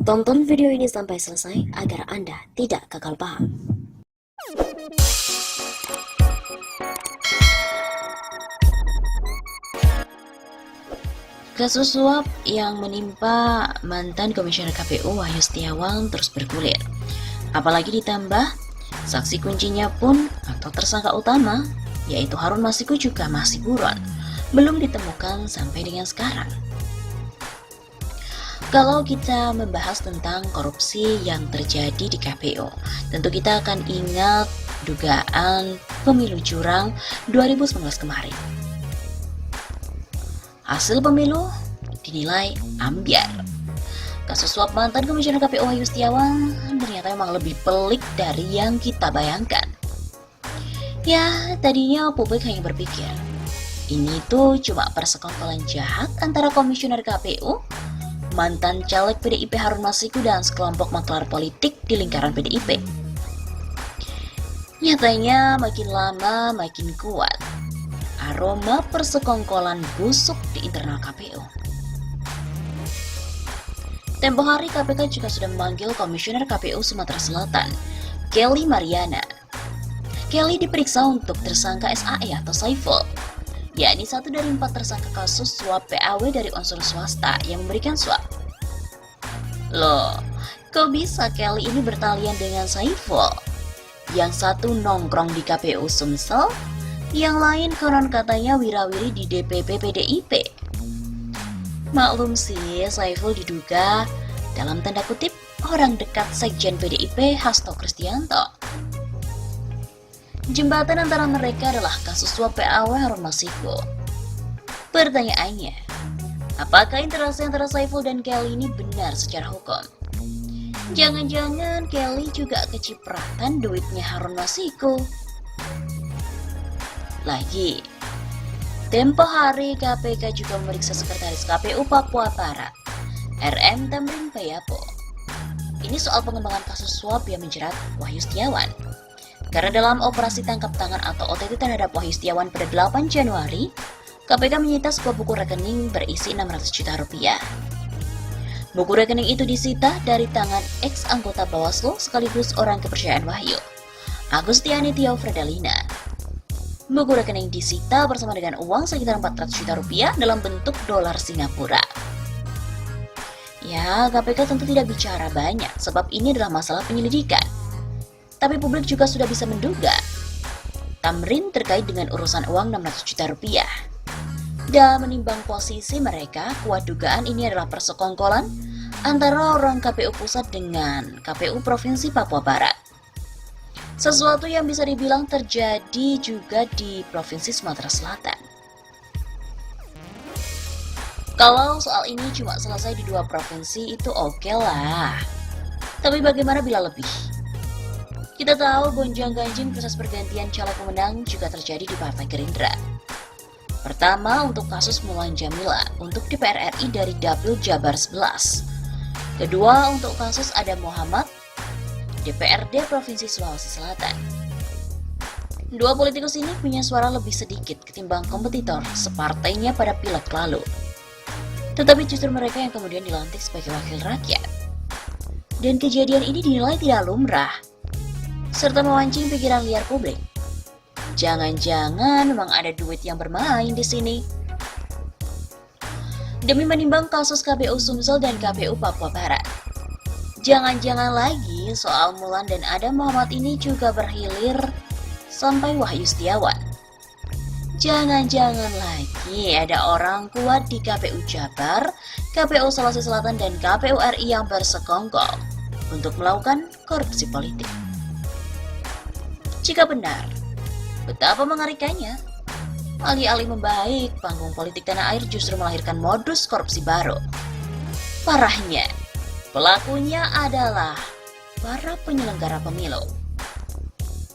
Tonton video ini sampai selesai agar Anda tidak gagal paham. Kasus suap yang menimpa mantan Komisioner KPU Wahyu Setiawan terus bergulir. Apalagi ditambah saksi kuncinya pun atau tersangka utama, yaitu Harun Masiku juga masih buron, belum ditemukan sampai dengan sekarang. Kalau kita membahas tentang korupsi yang terjadi di KPU, tentu kita akan ingat dugaan pemilu curang 2019 kemarin. Hasil pemilu dinilai ambiar. Kasus suap mantan Komisioner KPU Wahyu Setiawan ternyata memang lebih pelik dari yang kita bayangkan. Ya, tadinya publik hanya berpikir, ini tuh cuma persekongkolan jahat antara Komisioner KPU, mantan caleg PDIP Harun Masiku dan sekelompok maklar politik di lingkaran PDIP. Nyatanya makin lama makin kuat aroma persekongkolan busuk di internal KPU. Tempo hari KPK juga sudah memanggil Komisioner KPU Sumatera Selatan, Kelly Mariana. Kelly diperiksa untuk tersangka SAE atau Saiful, yakni satu dari 4 tersangka kasus suap PAW dari unsur swasta yang memberikan suap. Loh, kok bisa Kelly ini bertalian dengan Saiful? Yang satu nongkrong di KPU Sumsel, yang lain konon katanya wirawiri di DPP PDIP. Maklum sih, Saiful diduga dalam tanda kutip orang dekat Sekjen PDIP Hasto Kristianto. Jembatan antara mereka adalah kasus suap PAW Harun Masiku. Pertanyaannya, apakah interaksi antara Saiful dan Kelly ini benar secara hukum? Jangan-jangan Kelly juga kecipratan duitnya Harun Masiku. Lagi, tempo hari KPK juga memeriksa Sekretaris KPU Papua Barat, RM Tamrin Payapo. Ini soal pengembangan kasus suap yang menjerat Wahyu Setiawan. Karena dalam operasi tangkap tangan atau OTT terhadap Wahyu Setiawan pada 8 Januari, KPK menyita sebuah buku rekening berisi 600 juta rupiah. Buku rekening itu disita dari tangan ex-anggota Bawaslu sekaligus orang kepercayaan Wahyu, Agustiani Tio Fredalina. Buku rekening disita bersama dengan uang sekitar 400 juta rupiah dalam bentuk dolar Singapura. Ya, KPK tentu tidak bicara banyak sebab ini adalah masalah penyelidikan. Tapi publik juga sudah bisa menduga Tamrin terkait dengan urusan uang 600 juta rupiah. Dan menimbang posisi mereka, kuat dugaan ini adalah persekongkolan antara orang KPU Pusat dengan KPU Provinsi Papua Barat. Sesuatu yang bisa dibilang terjadi juga di Provinsi Sumatera Selatan. Kalau soal ini cuma selesai di 2 provinsi itu oke lah. Tapi bagaimana bila lebih? Kita tahu gonjang-ganjing proses pergantian caleg pemenang juga terjadi di Partai Gerindra. Pertama untuk kasus Mulan Jamila untuk DPR RI dari Dapil Jabar 11. Kedua untuk kasus Adam Muhammad DPRD Provinsi Sulawesi Selatan. Dua politikus ini punya suara lebih sedikit ketimbang kompetitor separtainya pada pileg lalu. Tetapi justru mereka yang kemudian dilantik sebagai wakil rakyat. Dan kejadian ini dinilai tidak lumrah, serta memancing pikiran liar publik. Jangan-jangan memang ada duit yang bermain di sini. Demi menimbang kasus KPU Sumsel dan KPU Papua Barat, jangan-jangan lagi soal Mulan dan Adam Muhammad ini juga berhilir sampai Wahyu Setiawan. Jangan-jangan lagi ada orang kuat di KPU Jabar, KPU Sulawesi Selatan dan KPU RI yang bersekongkol untuk melakukan korupsi politik. Jika benar, betapa mengerikannya. Alih-alih membaik, panggung politik tanah air justru melahirkan modus korupsi baru. Parahnya, pelakunya adalah para penyelenggara pemilu.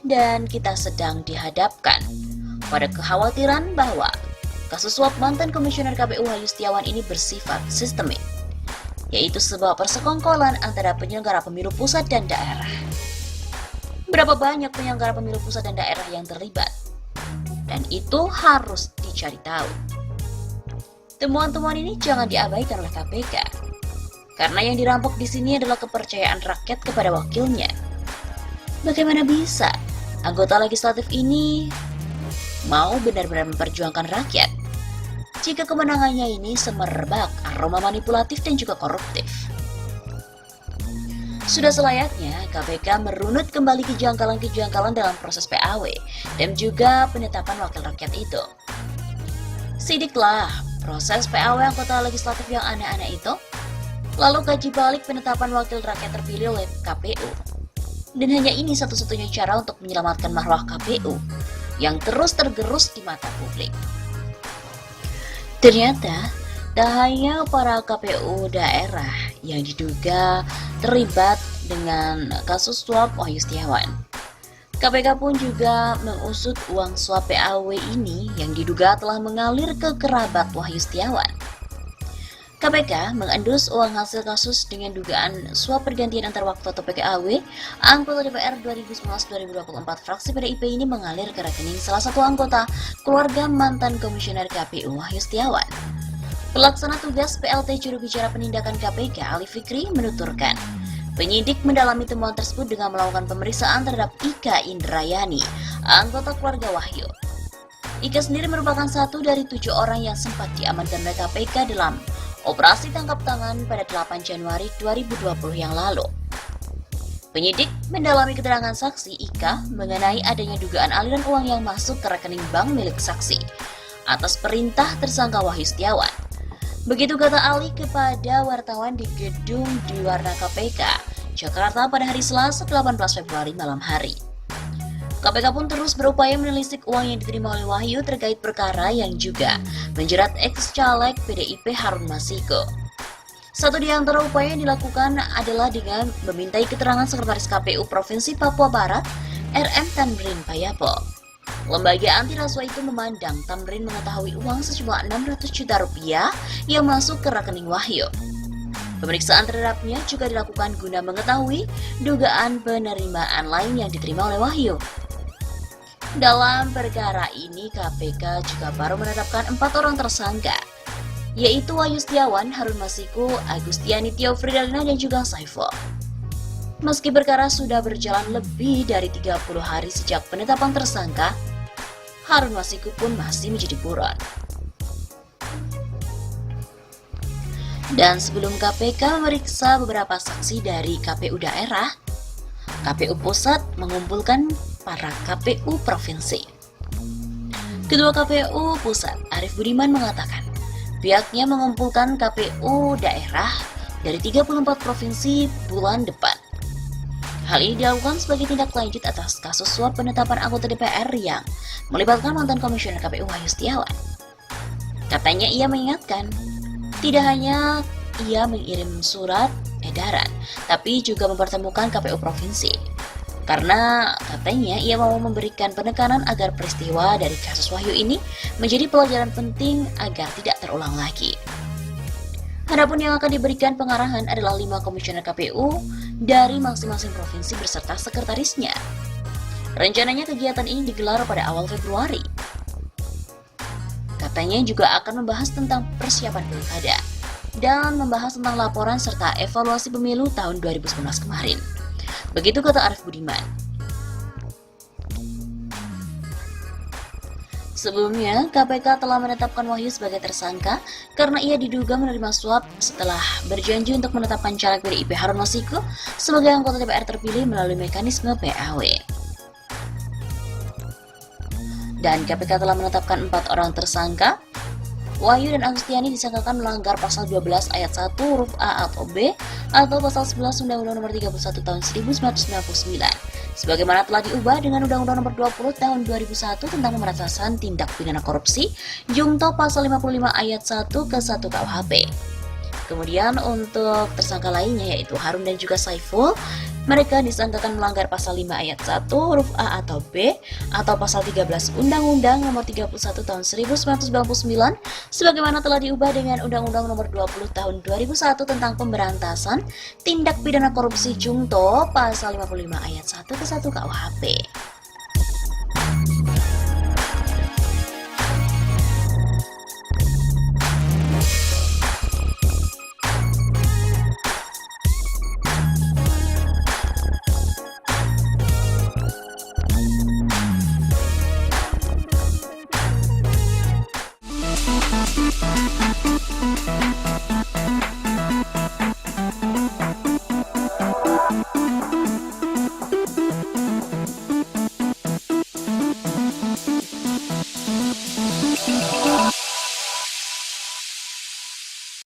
Dan kita sedang dihadapkan pada kekhawatiran bahwa kasus suap mantan Komisioner KPU Wahyu Setiawan ini bersifat sistemik, yaitu sebuah persekongkolan antara penyelenggara pemilu pusat dan daerah. Berapa banyak penyelenggara pemilu pusat dan daerah yang terlibat? Dan itu harus dicari tahu. Temuan-temuan ini jangan diabaikan oleh KPK. Karena yang dirampok di sini adalah kepercayaan rakyat kepada wakilnya. Bagaimana bisa anggota legislatif ini mau benar-benar memperjuangkan rakyat jika kemenangannya ini semerbak aroma manipulatif dan juga koruptif? Sudah selayaknya KPK merunut kembali kejanggalan-kejanggalan dalam proses PAW dan juga penetapan wakil rakyat itu. Sidiklah proses PAW anggota legislatif yang aneh-aneh itu, lalu kaji balik penetapan wakil rakyat terpilih oleh KPU. Dan hanya ini satu-satunya cara untuk menyelamatkan marwah KPU yang terus tergerus di mata publik. Ternyata tak hanya para KPU daerah yang diduga terlibat dengan kasus suap Wahyu Setiawan. KPK pun juga mengusut uang suap PAW ini yang diduga telah mengalir ke kerabat Wahyu Setiawan. KPK mengendus uang hasil kasus dengan dugaan suap pergantian antar waktu atau PKAW anggota DPR 2019-2024 fraksi PDIP ini mengalir ke rekening salah satu anggota keluarga mantan komisioner KPU Wahyu Setiawan. Pelaksana tugas PLT juru bicara penindakan KPK Ali Fikri menuturkan, penyidik mendalami temuan tersebut dengan melakukan pemeriksaan terhadap Ika Indrayani, anggota keluarga Wahyu. Ika sendiri merupakan satu dari 7 orang yang sempat diamankan oleh KPK dalam operasi tangkap tangan pada 8 Januari 2020 yang lalu. Penyidik mendalami keterangan saksi Ika mengenai adanya dugaan aliran uang yang masuk ke rekening bank milik saksi atas perintah tersangka Wahyu Setiawan. Begitu kata Ali kepada wartawan di gedung di Warna KPK, Jakarta pada hari Selasa 18 Februari malam hari. KPK pun terus berupaya menelisik uang yang diterima oleh Wahyu terkait perkara yang juga menjerat ex-caleg PDIP Harun Masiku. Satu di antara upaya yang dilakukan adalah dengan memintai keterangan Sekretaris KPU Provinsi Papua Barat, RM Tamrin Payapo. Lembaga anti rasuah itu memandang Tamrin mengetahui uang sejumlah 600 juta rupiah yang masuk ke rekening Wahyu. Pemeriksaan terhadapnya juga dilakukan guna mengetahui dugaan penerimaan lain yang diterima oleh Wahyu. Dalam perkara ini, KPK juga baru menetapkan 4 orang tersangka, yaitu Wahyu Setiawan, Harun Masiku, Agustiani Tio Fridalina, dan juga Saiful. Meski perkara sudah berjalan lebih dari 30 hari sejak penetapan tersangka, Harun Masiku pun masih menjadi buron. Dan sebelum KPK memeriksa beberapa saksi dari KPU daerah, KPU pusat mengumpulkan para KPU provinsi. Ketua KPU pusat Arief Budiman mengatakan, pihaknya mengumpulkan KPU daerah dari 34 provinsi bulan depan. Hal ini dilakukan sebagai tindak lanjut atas kasus suap penetapan anggota DPR yang melibatkan mantan komisioner KPU Wahyu Setiawan. Katanya ia mengingatkan, tidak hanya ia mengirim surat edaran, tapi juga mempertemukan KPU provinsi. Karena katanya ia mau memberikan penekanan agar peristiwa dari kasus Wahyu ini menjadi pelajaran penting agar tidak terulang lagi. Adapun yang akan diberikan pengarahan adalah 5 komisioner KPU dari masing-masing provinsi beserta sekretarisnya. Rencananya kegiatan ini digelar pada awal Februari. Katanya juga akan membahas tentang persiapan pilkada dan membahas tentang laporan serta evaluasi pemilu tahun 2019 kemarin. Begitu kata Arief Budiman. Sebelumnya, KPK telah menetapkan Wahyu sebagai tersangka karena ia diduga menerima suap setelah berjanji untuk menetapkan caleg PDIP Harun Masiku sebagai anggota DPR terpilih melalui mekanisme PAW. Dan KPK telah menetapkan 4 orang tersangka. Wahyu dan Agustiani disangkakan melanggar pasal 12 ayat 1 huruf A atau B atau pasal 11 Undang-Undang Nomor 31 Tahun 1999 sebagaimana telah diubah dengan Undang-Undang Nomor 20 Tahun 2001 tentang pemberantasan tindak pidana korupsi Junto pasal 55 ayat 1 ke 1 KUHP. Kemudian untuk tersangka lainnya yaitu Harun dan juga Saiful, mereka disangkakan melanggar pasal 5 ayat 1 huruf A atau B atau pasal 13 Undang-Undang Nomor 31 Tahun 1999 sebagaimana telah diubah dengan Undang-Undang Nomor 20 Tahun 2001 tentang pemberantasan tindak pidana korupsi Junto pasal 55 ayat 1 ke 1 KUHP.